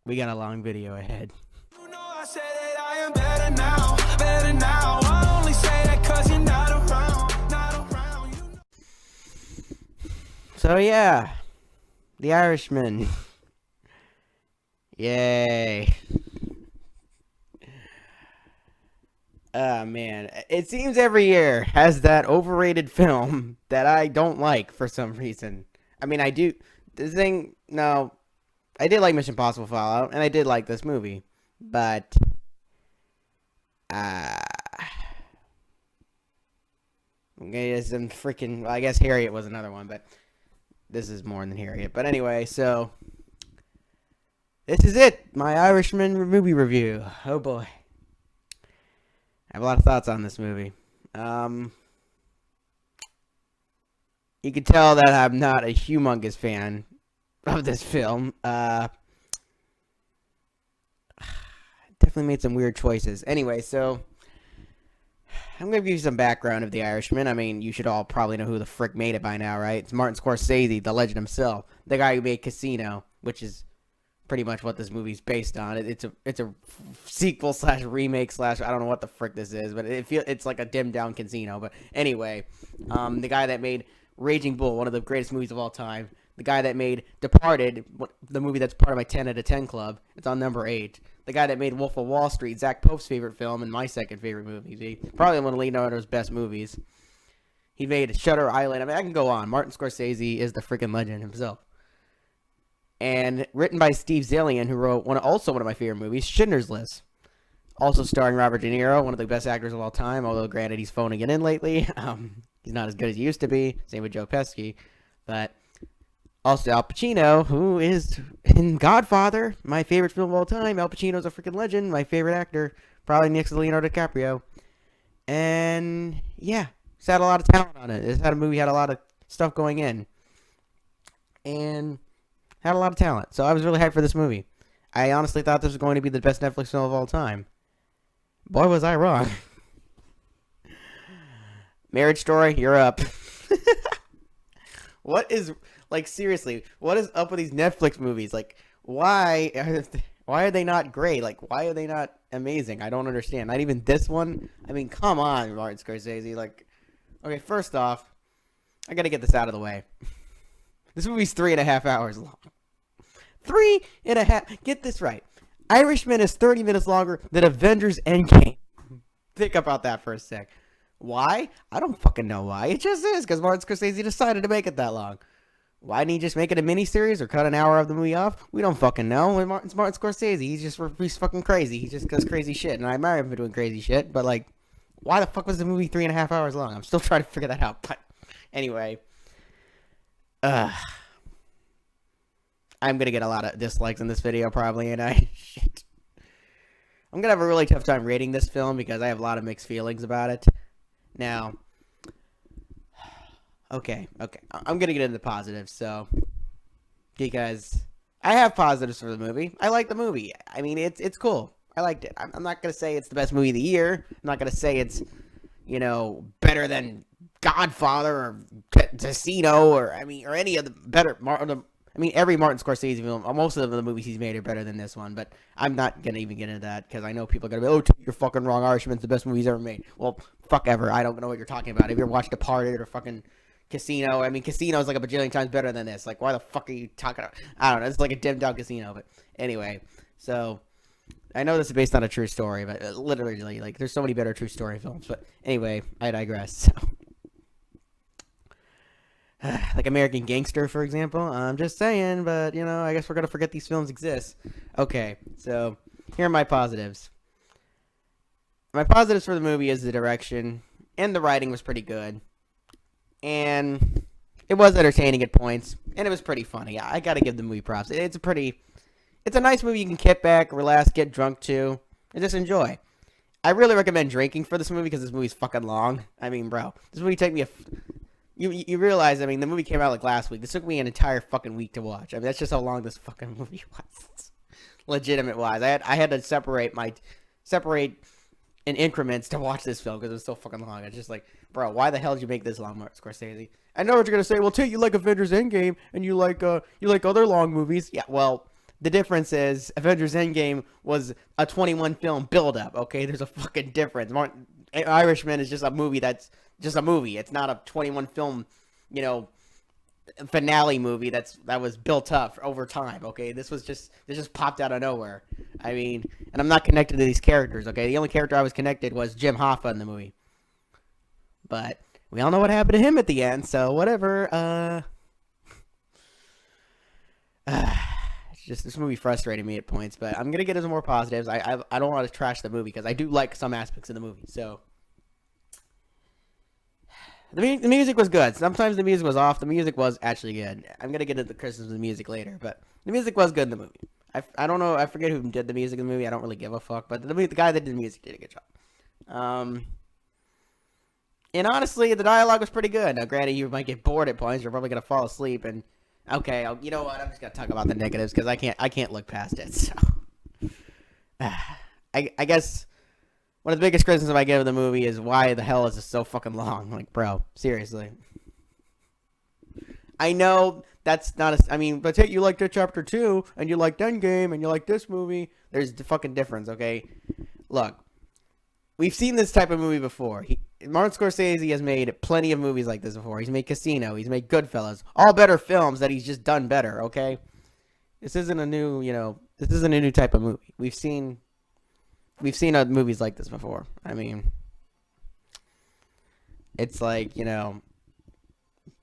We got a long video ahead. You know I say that I am better now, better now. I only say that 'cause you're not around, not around. You know. So yeah, The Irishman. Yay. Oh man, it seems every year has that overrated film that I don't like for some reason. I mean, I do. No, I did like Mission Impossible Fallout, and I did like this movie, but uh, some freaking. Well, I guess Harriet was another one, but this is more than Harriet. But anyway, so this is it, my Irishman movie review. Oh boy. I have a lot of thoughts on this movie. You can tell that I'm not a humongous fan of this film. Definitely made some weird choices. Anyway, so I'm going to give you some background of The Irishman. I mean, you should all probably know who the frick made it by now, right? It's Martin Scorsese, the legend himself. The guy who made Casino, which is pretty much what this movie's based on. It's a sequel slash remake slash I don't know what the frick this is, but it's like a dimmed down Casino. But anyway, the guy that made Raging Bull, one of the greatest movies of all time. The guy that made Departed, the movie that's part of my 10 out of 10 club. It's on number 8. The guy that made Wolf of Wall Street, Zach Pope's favorite film and my second favorite movie. Probably one of Leonardo's best movies. He made Shutter Island. I mean, I can go on. Martin Scorsese is the freaking legend himself. And written by Steve Zalian, who wrote also one of my favorite movies, Schindler's List. Also starring Robert De Niro, one of the best actors of all time, although granted he's phoning it in lately. He's not as good as he used to be. Same with Joe Pesci. But also Al Pacino, who is in Godfather, my favorite film of all time. Al Pacino's a freaking legend, my favorite actor, probably next to Leonardo DiCaprio. And yeah, it's had a lot of talent on it. It's had a movie, had a lot of stuff going in. And had a lot of talent. So I was really hyped for this movie. I honestly thought this was going to be the best Netflix film of all time. Boy, was I wrong. Marriage Story, you're up. What is, like, seriously, what is up with these Netflix movies? Like, why are they not great? Like, why are they not amazing? I don't understand. Not even this one. I mean, come on, Martin Scorsese. Like, okay, first off, I gotta get this out of the way. This movie's 3.5 hours long. 3.5. Get this right. Irishman is 30 minutes longer than Avengers Endgame. Think about that for a sec. Why? I don't fucking know why. It just is because Martin Scorsese decided to make it that long. Why didn't he just make it a miniseries or cut an hour of the movie off? We don't fucking know. It's Martin Scorsese. He's fucking crazy. He just does crazy shit. And I admire him for doing crazy shit. But, like, why the fuck was the movie 3.5 hours long? I'm still trying to figure that out. But anyway. I'm gonna get a lot of dislikes in this video probably, and shit. I'm gonna have a really tough time rating this film because I have a lot of mixed feelings about it. Now, okay, I'm gonna get into the positives, so, because I have positives for the movie. I like the movie. I mean, it's cool. I liked it. I'm not gonna say it's the best movie of the year. I'm not gonna say it's, better than Godfather or Casino or any of the better every Martin Scorsese film, most of the movies he's made are better than this one, but I'm not going to even get into that because I know people are going to be, oh, you're fucking wrong, Irishman's the best movie he's ever made. Well, fuck ever. I don't know what you're talking about. Have you ever watched Departed or fucking Casino? I mean, Casino's like a bajillion times better than this. Like, why the fuck are you talking about? I don't know. It's like a dimmed down Casino, but anyway. So, I know this is based on a true story, but literally, like, there's so many better true story films. But anyway, I digress. So. Like American Gangster, for example. I'm just saying, but, I guess we're going to forget these films exist. Okay, so here are my positives. My positives for the movie is the direction, and the writing was pretty good. And it was entertaining at points, and it was pretty funny. I got to give the movie props. It's a nice movie you can kick back, relax, get drunk to, and just enjoy. I really recommend drinking for this movie because this movie's fucking long. I mean, bro, this movie took me You realize, the movie came out like last week. This took me an entire fucking week to watch. That's just how long this fucking movie was. Legitimate wise. I had to separate in increments to watch this film because it was so fucking long. It's just like, bro, why the hell did you make this long, Martin Scorsese? I know what you're gonna say. Well, too, you like Avengers Endgame and you like other long movies. Yeah, well, the difference is Avengers Endgame was a 21 film build up. Okay, there's a fucking difference. Irishman is just a movie that's just a movie. It's not a 21 film, you know, finale movie that was built up over time. Okay, this just popped out of nowhere. I mean, and I'm not connected to these characters. Okay, the only character I was connected was Jim Hoffa in the movie, but we all know what happened to him at the end. So whatever. It's just this movie frustrated me at points, but I'm gonna get into more positives. I don't want to trash the movie because I do like some aspects of the movie. So the music was good. Sometimes the music was off. The music was actually good. I'm gonna get into the criticisms of the music later, but the music was good in the movie. I don't know. I forget who did the music in the movie. I don't really give a fuck. But the guy that did the music did a good job. And honestly, the dialogue was pretty good. Now, granted, you might get bored at points. You're probably gonna fall asleep. And okay, you know what? I'm just gonna talk about the negatives because I can't look past it. So I guess. One of the biggest criticisms I give of the movie is why the hell is it so fucking long? Like, bro, seriously. I know that's not a. I mean, but hey, you liked Chapter 2, and you liked Endgame, and you like this movie. There's the fucking difference, okay? Look, we've seen this type of movie before. Martin Scorsese has made plenty of movies like this before. He's made Casino. He's made Goodfellas. All better films that he's just done better, okay? This isn't a new, this isn't a new type of movie. We've seen movies like this before. I mean, it's like,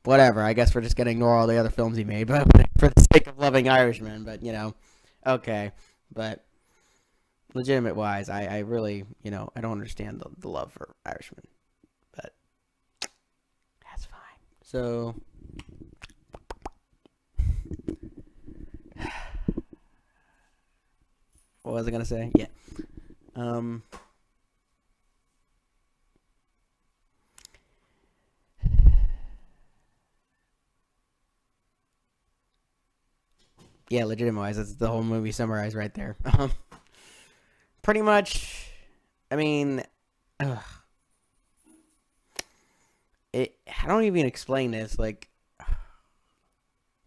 whatever. I guess we're just going to ignore all the other films he made, but for the sake of loving Irishman. But, okay. But legitimate wise, I really, I don't understand the love for Irishman. But that's fine. So, what was I going to say? Yeah. Yeah, legitimate-wise, that's the whole movie summarized right there. Pretty much, I mean, I don't even explain this. Like,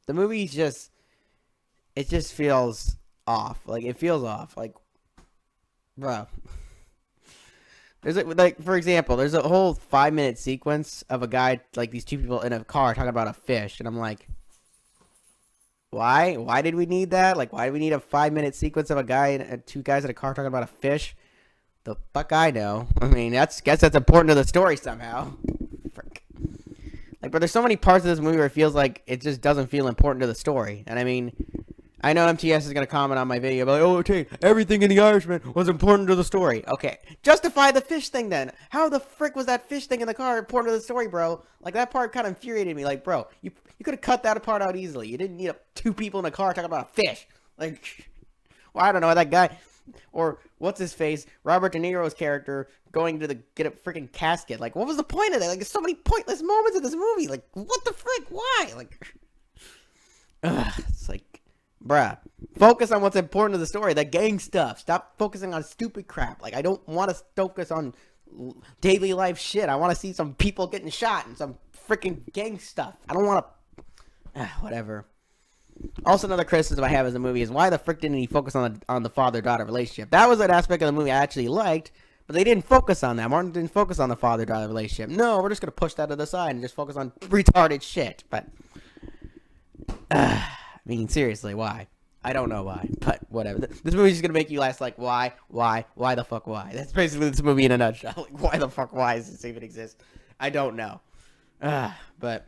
the movie it just feels off. Like, it feels off. Like, bro. For example, there's a whole 5-minute sequence of a guy, like these two people in a car talking about a fish, and I'm like, why? Why did we need that? Like, why do we need a 5-minute sequence of a guy and two guys in a car talking about a fish? The fuck I know. I mean, guess that's important to the story somehow. Frick. Like, but there's so many parts of this movie where it feels like it just doesn't feel important to the story, and I mean, I know MTS is going to comment on my video, but like, oh, okay, everything in The Irishman was important to the story. Okay, justify the fish thing then. How the frick was that fish thing in the car important to the story, bro? Like, that part kind of infuriated me. Like, bro, you could have cut that part out easily. You didn't need two people in a car talking about a fish. Like, well, I don't know, that guy, or what's his face, Robert De Niro's character going to get a freaking casket. Like, what was the point of that? Like, there's so many pointless moments in this movie. Like, what the frick? Why? Like, it's like, bruh, focus on what's important to the story. The gang stuff. Stop focusing on stupid crap. Like, I don't want to focus on daily life shit. I want to see some people getting shot and some freaking gang stuff. I don't want to... whatever. Also, another criticism I have as a movie is why the frick didn't he focus on the father-daughter relationship? That was an aspect of the movie I actually liked, but they didn't focus on that. Martin didn't focus on the father-daughter relationship. No, we're just going to push that to the side and just focus on retarded shit. But... I mean, seriously, why? I don't know why, but whatever. This movie's just gonna make you last, like, why the fuck, why? That's basically this movie in a nutshell. Like, why the fuck, why does this even exist? I don't know. But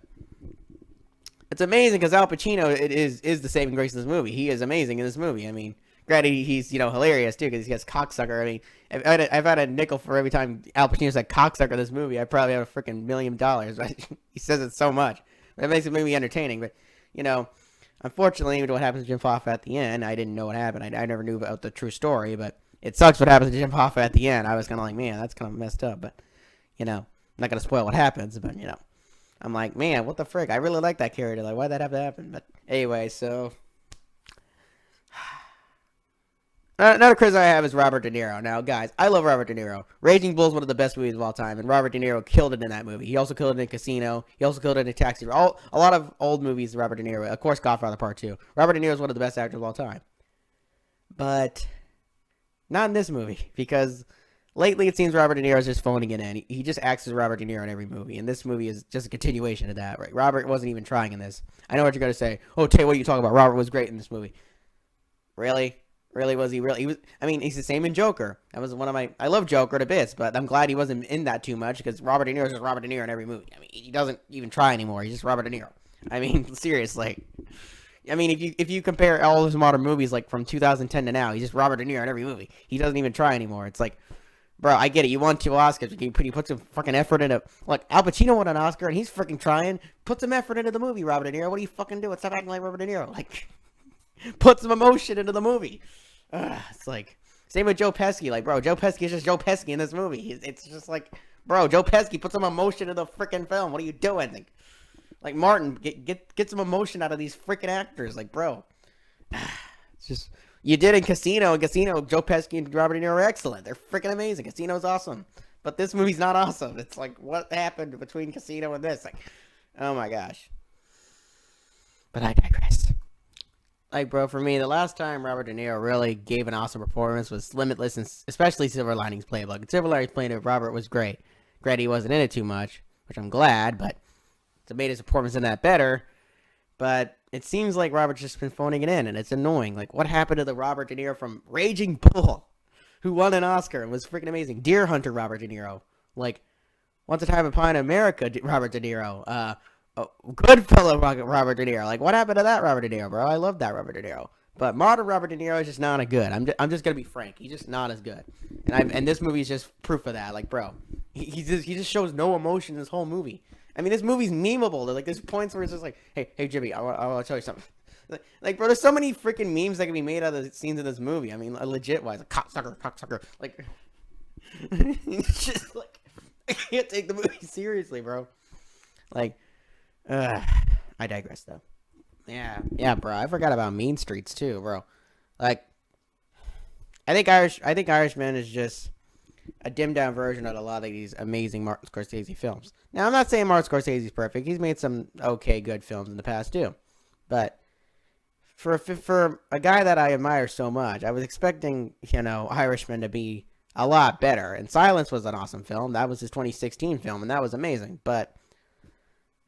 it's amazing because Al Pacino is the saving grace of this movie. He is amazing in this movie. I mean, granted, he's hilarious too because he has cocksucker. I mean, I've had a nickel for every time Al Pacino said cocksucker in this movie. I probably have a freaking $1 million. He says it so much. But it makes the movie entertaining. But unfortunately, what happens to Jim Hoffa at the end, I didn't know what happened. I never knew about the true story, but it sucks what happens to Jim Hoffa at the end. I was kind of like, man, that's kind of messed up. But, I'm not going to spoil what happens, but, I'm like, man, what the frick? I really like that character. Like, why'd that have to happen? But anyway, so Another criticism I have is Robert De Niro. Now, guys, I love Robert De Niro. Raging Bull is one of the best movies of all time, and Robert De Niro killed it in that movie. He also killed it in Casino. He also killed it in Taxi. A lot of old movies, Robert De Niro. Of course, Godfather Part 2. Robert De Niro is one of the best actors of all time. But not in this movie, because lately it seems Robert De Niro is just phoning it in. He just acts as Robert De Niro in every movie, and this movie is just a continuation of that. Right? Robert wasn't even trying in this. I know what you're going to say. Oh, Tay, what are you talking about? Robert was great in this movie. Really? Really, was he really? He was. I mean, he's the same in Joker. That was one of my. I love Joker to bits, but I'm glad he wasn't in that too much because Robert De Niro is just Robert De Niro in every movie. I mean, he doesn't even try anymore. He's just Robert De Niro. I mean, seriously. I mean, if you compare all his modern movies, like from 2010 to now, he's just Robert De Niro in every movie. He doesn't even try anymore. It's like, bro, I get it. You won 2 Oscars. He puts some fucking effort into. Like Al Pacino won an Oscar, and he's freaking trying. Put some effort into the movie, Robert De Niro. What do you fucking do? Stop acting like Robert De Niro. Like, put some emotion into the movie. It's like, same with Joe Pesci. Like, bro, Joe Pesci is just Joe Pesci in this movie. It's just like, bro, Joe Pesci, put some emotion into the freaking film. What are you doing? Like Martin, get some emotion out of these freaking actors. Like, bro, it's just, you did in Casino. In Casino, Joe Pesci and Robert De Niro are excellent. They're freaking amazing. Casino's awesome. But this movie's not awesome. It's like, what happened between Casino and this? Like, oh my gosh. But I digress. Like, bro, for me, the last time Robert De Niro really gave an awesome performance was Limitless, and especially Silver Linings Playbook. Silver Linings Playbook, Robert was great. Granted, he wasn't in it too much, which I'm glad, but it made his performance in that better. But it seems like Robert's just been phoning it in, and it's annoying. Like, what happened to the Robert De Niro from Raging Bull, who won an Oscar and was freaking amazing? Deer Hunter Robert De Niro. Like, Once Upon a Time in America Robert De Niro. Goodfellow Robert De Niro. Like, what happened to that Robert De Niro, bro? I love that Robert De Niro. But modern Robert De Niro is just not as good. I'm just gonna be frank. He's just not as good. And this movie is just proof of that. Like, bro, he just shows no emotion in this whole movie. I mean, this movie's memeable. There's points where it's just like, hey, Jimmy, I want to tell you something. Like, bro, there's so many freaking memes that can be made out of the scenes in this movie. I mean, legit wise, like cocksucker. Like, it's just like, I can't take the movie seriously, bro. Like. I digress though. Yeah, bro. I forgot about Mean Streets too, bro. Like, I think Irishman is just a dimmed down version of a lot of these amazing Martin Scorsese films. Now, I'm not saying Martin Scorsese's perfect. He's made some okay, good films in the past too. But for a guy that I admire so much, I was expecting, Irishman to be a lot better. And Silence was an awesome film. That was his 2016 film, and that was amazing. But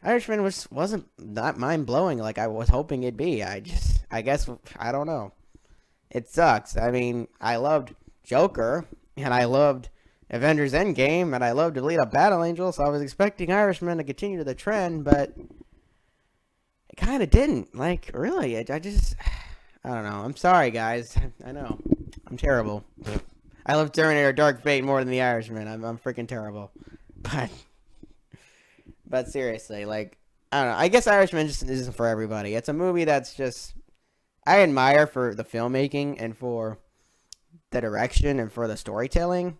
Irishman wasn't that mind blowing like I was hoping it'd be. I guess I don't know. It sucks. I mean, I loved Joker and I loved Avengers Endgame and I loved Alita Battle Angel, so I was expecting Irishman to continue the trend, but it kind of didn't. Like, really, I don't know. I'm sorry, guys. I know I'm terrible. I love Terminator Dark Fate more than The Irishman. I'm freaking terrible, But seriously, like, I don't know. I guess Irishman just isn't for everybody. It's a movie that's just, I admire for the filmmaking and for the direction and for the storytelling,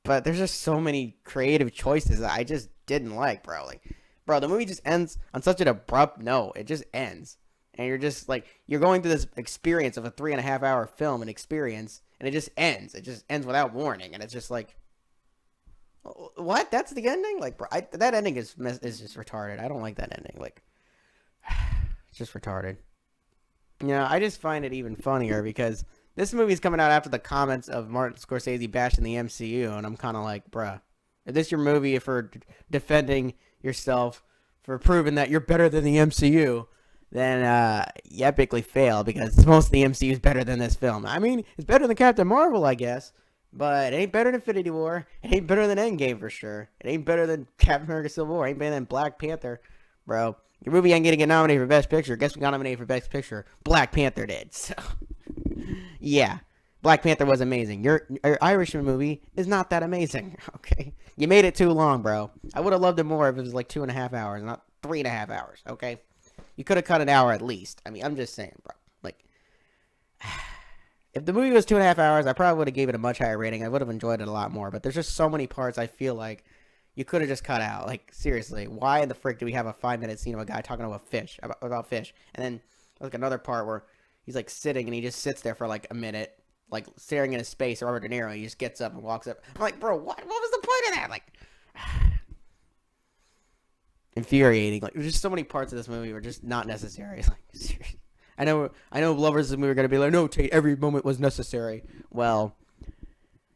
but there's just so many creative choices that I just didn't like, bro. Like, bro, the movie just ends on such an abrupt note. It just ends. And you're just like, you're going through this experience of a 3.5 hour film and experience, and it just ends. It just ends without warning. And it's just like, what? That's the ending? Like, bro, that ending is just retarded. I don't like that ending. Like, it's just retarded. I just find it even funnier because this movie's coming out after the comments of Martin Scorsese bashing the MCU, and I'm kind of like, bruh, if this your movie for defending yourself, for proving that you're better than the MCU, then you epically fail because most of the MCU is better than this film. I mean, it's better than Captain Marvel, I guess. But it ain't better than Infinity War. It ain't better than Endgame for sure. It ain't better than Captain America Civil War. It ain't better than Black Panther. Bro, your movie ain't gonna get nominated for Best Picture. Guess we got nominated for Best Picture? Black Panther did. So, yeah. Black Panther was amazing. Your Irishman movie is not that amazing. Okay? You made it too long, bro. I would have loved it more if it was like 2.5 hours, not 3.5 hours. Okay? You could have cut an hour at least. I mean, I'm just saying, bro. Like, if the movie was 2.5 hours, I probably would have gave it a much higher rating. I would have enjoyed it a lot more. But there's just so many parts I feel like you could have just cut out. Like, seriously, why in the frick do we have a 5-minute scene of a guy talking about fish, about fish? And then, like, another part where he's, like, sitting and he just sits there for, like, a minute. like staring into space. Robert De Niro, he just gets up and walks up. I'm like, bro, what was the point of that? Like, infuriating. Like, there's just so many parts of this movie were just not necessary. Like, seriously. I know lovers of the movie are gonna be like, no, Tate, every moment was necessary. Well,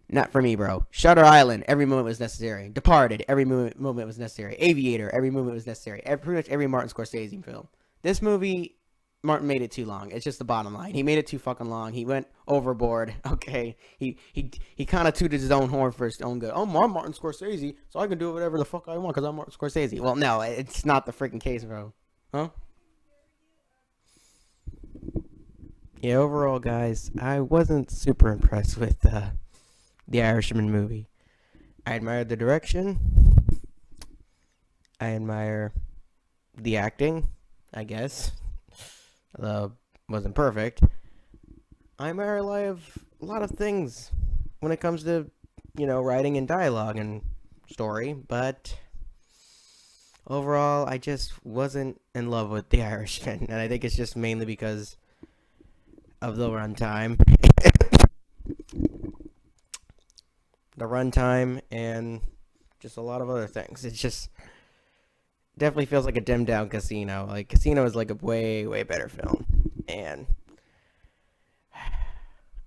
not for me, bro. Shutter Island, every moment was necessary. Departed, every moment was necessary. Aviator, every moment was necessary. Pretty much every Martin Scorsese film. This movie, Martin made it too long. It's just the bottom line. He made it too fucking long. He went overboard. Okay, he kind of tooted his own horn for his own good. Oh, I'm Martin Scorsese, so I can do whatever the fuck I want because I'm Martin Scorsese. Well, no, it's not the freaking case, bro. Huh? Yeah, overall, guys, I wasn't super impressed with the Irishman movie. I admired the direction. I admire the acting, I guess. Although wasn't perfect. I admire a lot of things when it comes to, writing and dialogue and story, but overall, I just wasn't in love with The Irishman, and I think it's just mainly because of the runtime. The runtime and just a lot of other things. It just definitely feels like a dimmed down Casino. Like, Casino is like a way, way better film. And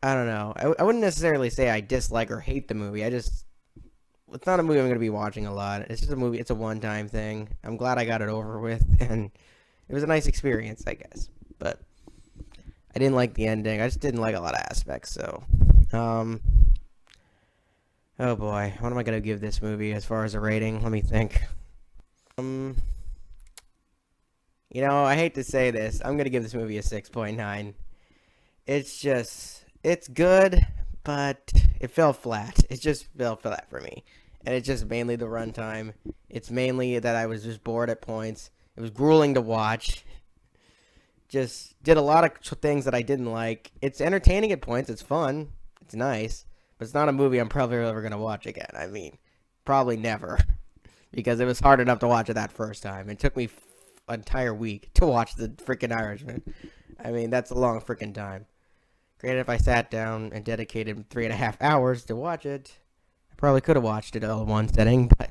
I don't know. I wouldn't necessarily say I dislike or hate the movie. It's not a movie I'm going to be watching a lot. It's just a movie. It's a one-time thing. I'm glad I got it over with, and it was a nice experience, I guess. But I didn't like the ending. I just didn't like a lot of aspects. So, oh boy, what am I gonna give this movie as far as a rating? Let me think. I hate to say this. I'm gonna give this movie a 6.9. It's good, but it fell flat. It just fell flat for me. And it's just mainly the runtime. It's mainly that I was just bored at points. It was grueling to watch. Just did a lot of things that I didn't like. It's entertaining at points. It's fun. It's nice. But it's not a movie I'm probably ever going to watch again. I mean, probably never. Because it was hard enough to watch it that first time. It took me an entire week to watch the freaking Irishman. I mean, that's a long freaking time. Granted, if I sat down and dedicated 3.5 hours to watch it, I probably could have watched it all in one sitting. But,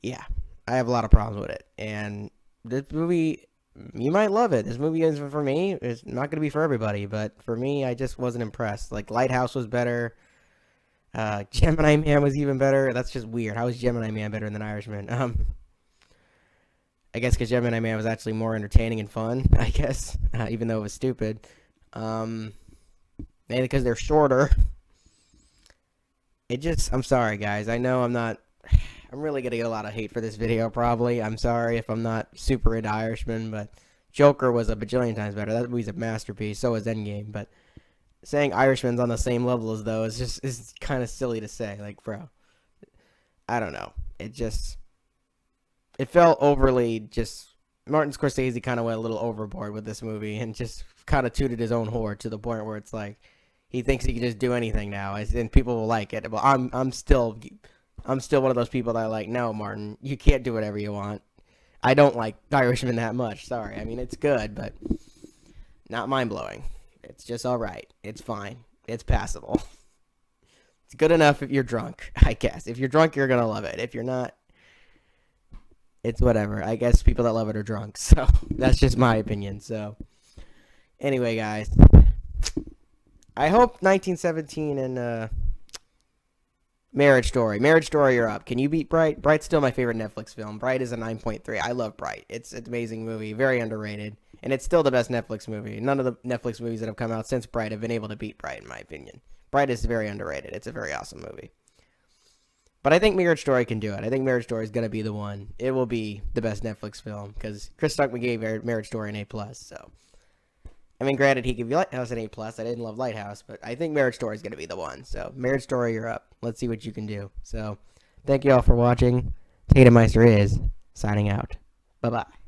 yeah, I have a lot of problems with it. And this movie, you might love it. This movie isn't for me. It's not going to be for everybody. But for me, I just wasn't impressed. Like, Lighthouse was better. Gemini Man was even better. That's just weird. How is Gemini Man better than Irishman? I guess because Gemini Man was actually more entertaining and fun, I guess. Even though it was stupid. Mainly because they're shorter. I'm sorry, guys. I know I'm really going to get a lot of hate for this video, probably. I'm sorry if I'm not super into Irishman, but Joker was a bajillion times better. That movie's a masterpiece. So is Endgame, but saying Irishman's on the same level as those is kind of silly to say. Like, bro, I don't know. It felt overly Martin Scorsese kind of went a little overboard with this movie and just kind of tooted his own horn to the point where it's like he thinks he can just do anything now, and people will like it. But I'm still one of those people that are like, no, Martin, you can't do whatever you want. I don't like Irishman that much. Sorry. I mean, it's good, but not mind-blowing. It's just all right. It's fine. It's passable. It's good enough if you're drunk, I guess. If you're drunk, you're going to love it. If you're not, it's whatever. I guess people that love it are drunk. So that's just my opinion. So anyway, guys, I hope 1917 and Marriage Story, you're up. Can you beat Bright? Bright's still my favorite Netflix film. Bright is a 9.3. I love Bright. It's an amazing movie, very underrated, and it's still the best Netflix movie. None of the Netflix movies that have come out since Bright have been able to beat Bright, in my opinion. Bright is very underrated. It's a very awesome movie. But I think Marriage Story can do it. I think Marriage Story is going to be the one. It will be the best Netflix film because Chris Stuckman gave Marriage Story an A+. So, I mean, granted, he gave Lighthouse an A+. I didn't love Lighthouse, but I think Marriage Story is going to be the one. So, Marriage Story, you're up. Let's see what you can do. So, thank you all for watching. Tatum Meister is signing out. Bye-bye.